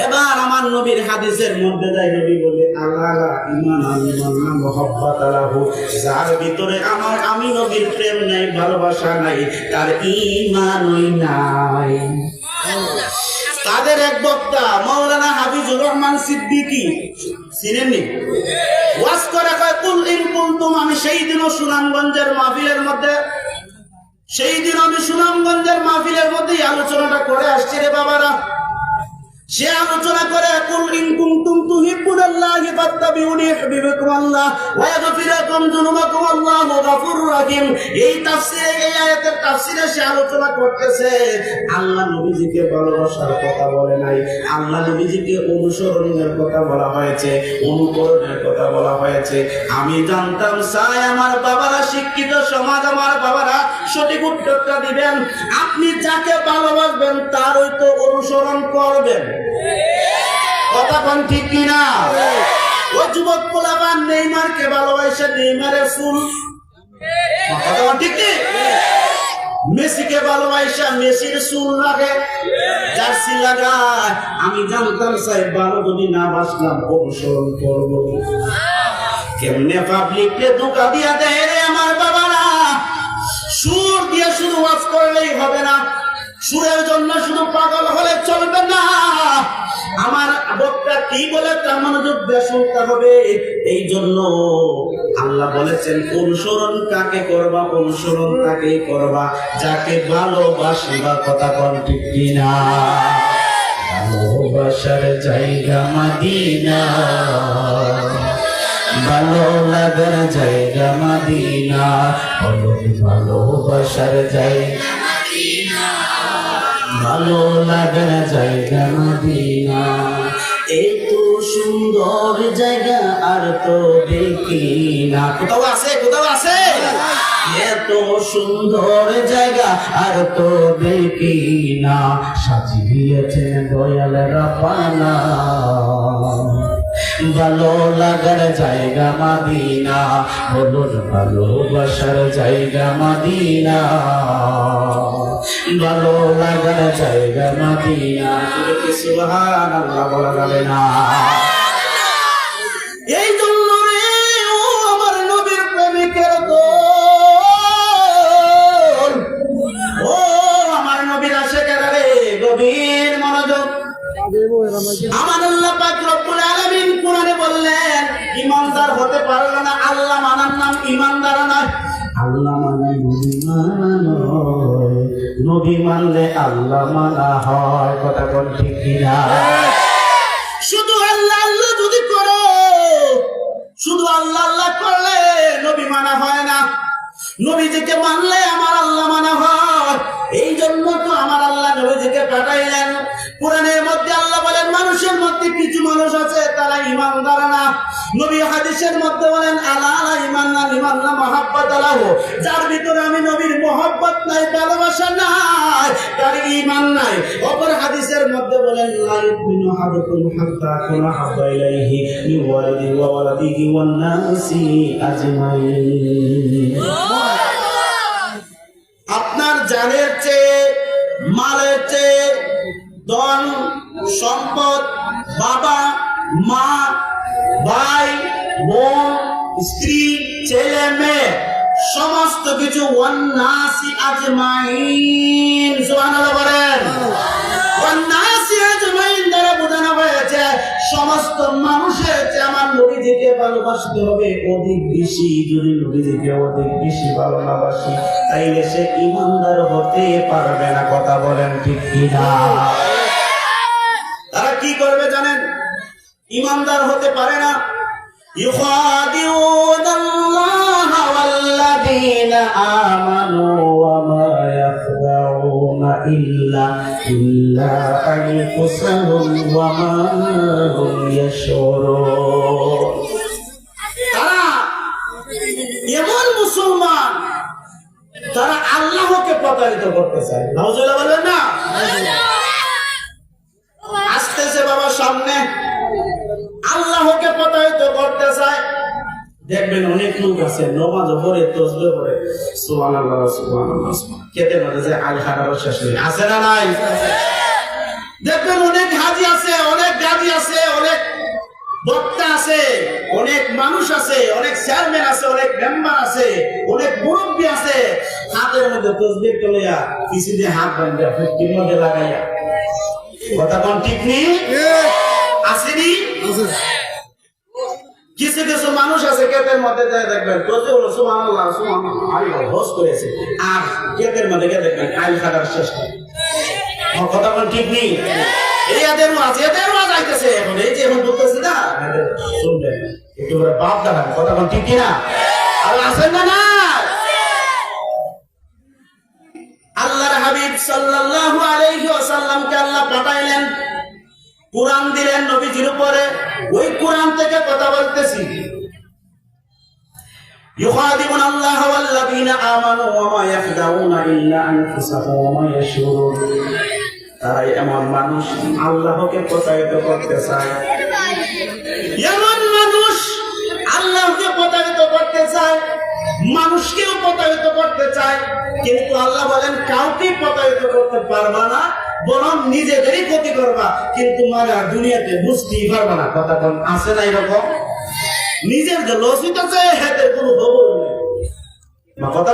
এবার আমার নবীর হাদিসের মধ্যে যায়, নবী বলে আল্লাহ ঈমান আল্লাহ মুহাব্বত আলাহু, যার ভিতরে আমার আমি নবীর প্রেম নাই, ভালোবাসা নাই, তার ঈমানই নাই। তাদের এক বক্তা মাওলানা হাফিজুর রহমান সিদ্দিকী, চিনেননি? ওয়াজ করে কয় কুল ইন কুনতুম, আমি সেই দিনও সুনামগঞ্জের মাহফিলের মধ্যে আলোচনাটা করে আসছি রে বাবারা। সে আলোচনা করে কুল ইন কুনতুম তুহিব্বুনাল্লাহি ফাত্তাবিউনি ইউহিব্বুকুমুল্লাহ ওয়া ইয়াগফির লাকুম যুনুবাকুম আল্লাহু গফুরুর রহিম। এই তাফসীরে, এই আয়াতের তাফসীরে সে আলোচনা করতেছে আল্লাহ নবীজিকে ভালোবাসার কথা বলে নাই, আল্লাহ নবীজিকে অনুসরণের কথা বলা হয়েছে, অনুকরণের কথা বলা হয়েছে। আমি জানতাম চাই আমার বাবারা, শিক্ষিত সমাজ আমার বাবারা সঠিক উত্তরটা দিবেন। আপনি যাকে ভালোবাসবেন তারই তো অনুসরণ করবেন, কথা কোন ঠিক কিনা? ও যুবক পোলাপান নেইমারকে ভালোবাসে, নেইমারের চুল, কথা কোন ঠিক নেই? মেসিকে ভালোবাসা, মেসির চুল লাগে, জার্সি লাগায়। আমি জানতাম চাই ভালো যদি না বাসলাম অনুসরণ করব। কেমনে পাবলিককে ধোঁকা দিয়া দেয় রে আমার বাবারা। সুর দিয়ে শুধু ওয়াজ করলেই হবে না, সুরের জন্য শুধু পাগল হলে চলবে না। আমার বক্তা কি বলে তার মনোযোগ দিয়ে শুনতে হবে। এই জন্য আল্লাহ বলেছেন অনুসরণ কাকে করবা, অনুসরণ তাকেই করবা যাকে ভালোবাসবা, কথা কোন ঠিক কিনা? ভালোবাসার জায়গা মদিনা, ভালো লাগার জায়গা মদিনা, ভালোবাসার জায়গা মদিনা, ভালো লাগার জায়গা মদিনা। এত সুন্দর জায়গা আর তো দেখি না। কোথাও আছে, কোথাও আছে? এত সুন্দর জায়গা আর তো দেখি না, সাজিয়েছেন দয়াল রাব্বানা, ভালো লাগার জায়গা মদিনা, বলুন ভালোবাসার জায়গা মদিনা, ভালো লাগার জায়গা মদিনা। সুবহানাল্লাহ বলা যাবে না। এই জন্য রে ও আমার নবীর প্রেমিকের দল, ও আমার নবীর আশিকেরা রে, গভীর মনোযোগ। আমার আল্লাহ পাক রব্বুল আলামিন কোরআনে বললেন ঈমানদার হতে পারলো না আল্লাহ মানার নাম ঈমানদার নয়। আল্লাহ মানে নবী মানা নয়, নবী মানলে আল্লাহ মানা হয়, কথা কোন ঠিক কিনা? শুধু আল্লাহ আল্লাহ যদি করো, শুধু আল্লাহ আল্লাহ করলে নবী মানা হয় না, নবীজিকে মানলে আমার আল্লাহ মানা হয়। এই জন্য তো আমার আল্লাহ নবীজিকে পাঠাইলেন। কোরআনের মধ্যে আল্লাহ বলেন মানুষের মধ্যে কিছু মানুষ আছে তারা ঈমানদার না। নবী হাদিসের মধ্যে বলেন আলা ঈমান না ঈমান না মুহাব্বত আলাহু, যার ভিতরে আমি নবীর মুহাব্বত নাই, ভালোবাসা নাই, তার ঈমান নাই। অপর হাদিসের মধ্যে বলেন লা ইউমিনু আহাদুকুম হাত্তা আকুনা হাব্বা ইলাইহি মিন ওয়ালিদিহি ওয়া ওয়ালাদিহি ওয়ান নাসি আজমাইন। আপনার জানের চেয়ে, মালের চেয়ে, ধন সম্পদ, বাবা মা, ভাই বোন, স্ত্রী, ছেলে মেয়ে, সমস্ত কিছু ওয়ান্নাসি আজমাইন, সুবহানাল্লাহ বলেন। ওয়ান্নাসি আজমাইন দ্বারা বোঝানো হয়েছে সমস্ত মানুষের চেয়ে আমার নবীজিকে ভালোবাসতে হবে অধিক বেশি। যদি নবীজিকে অধিক বেশি ভালোবাসি তাইলে সে ঈমানদার হতে পারবে না, কথা বলেন ঠিক কিনা? তারা কি করবে জানেন? ঈমানদার হতে পারে না। ইউখাদিউনাল্লাহা ওয়াল্লাযীনা আমানু ওয়া মা ইয়াখদাউনা ইল্লা আনফুসাহুম ওয়া মা হুম ইয়াশউরুন। তারা এমন মুসলমান, তারা আল্লাহকে প্রতারিত করতে চায়। নাউজুবিল্লাহ বলবেন না? আসতেছে বাবা সামনে, আল্লাহকে প্রতারিত করতে চায়। দেখবেন অনেক লোক আছে নামাজ পড়ে, তাসবিহ পড়ে, সুবহানাল্লাহ সুবহানাল্লাহ, খেতে পারে যে আল হারার শেষ নেই, আছে না নাই? দেখবেন অনেক হাজি আছে, অনেক গাজী আছে, অনেক বক্তা আছে, অনেক মানুষ আছে, অনেক চেয়ারম্যান আছে, অনেক মেম্বার আছে, অনেক মুরব্বী আছে, হাতের মধ্যে তসবিহ তুলিয়া কিছু দিয়ে হাত বাঁধিয়া ফুটকির মধ্যে লাগাইয়া। কথা কোন ঠিক নেই? আসেনি? কিছু কিছু মানুষ আছে ক্ষেতের মধ্যে যায় দেখবেন তসবিহ হলো সুবহানাল্লাহ সুবহানাল্লাহ আল্লাহ হোস করেছে, আর ক্ষেতের মধ্যে গিয়ে দেখবেন আইল কাটার চেষ্টা। কথা কোন ঠিক নেই? এদেরও আইতেছে এখন, এই যে এখন ঢুকতেছে না, শুনবেন একটু করে বাপ দাঁড়ান। কথা কোন ঠিক কিনা? আর আছেন না? না, আল্লাহর হাবিব সাল্লাল্লাহু আলাইহি ওয়াসাল্লামকে আল্লাহ পাঠাইলেন, কুরআন দিলেন নবীজির উপরে। ওই কুরআন থেকে কথা বলতেছি। ইউখাদিবুন আল্লাহ ওয়াল্লাযীনা আমানু ওয়া মা ইয়াখদাউনা ইল্লা আনফুসাহুম ওয়া মা ইয়াশউরুন। তারা এমন মানুষ আল্লাহকে প্রতারিত করতে চায়, এমন মানুষ আল্লাহকে প্রতারিত করতে চায়, মানুষকেও প্রতারিত করতে চায়, কিন্তু আল্লাহ বলেন কাউকে প্রতারিত করতে পারবা না, বরং নিজেদেরই ক্ষতি করবা, কিন্তু মারা দুনিয়াতে বুঝতেই পারবা না। কথা কোন আছে না? এরকম নিজের যে লস হইতেছে, হেদের কোনো খবর নেই। কথা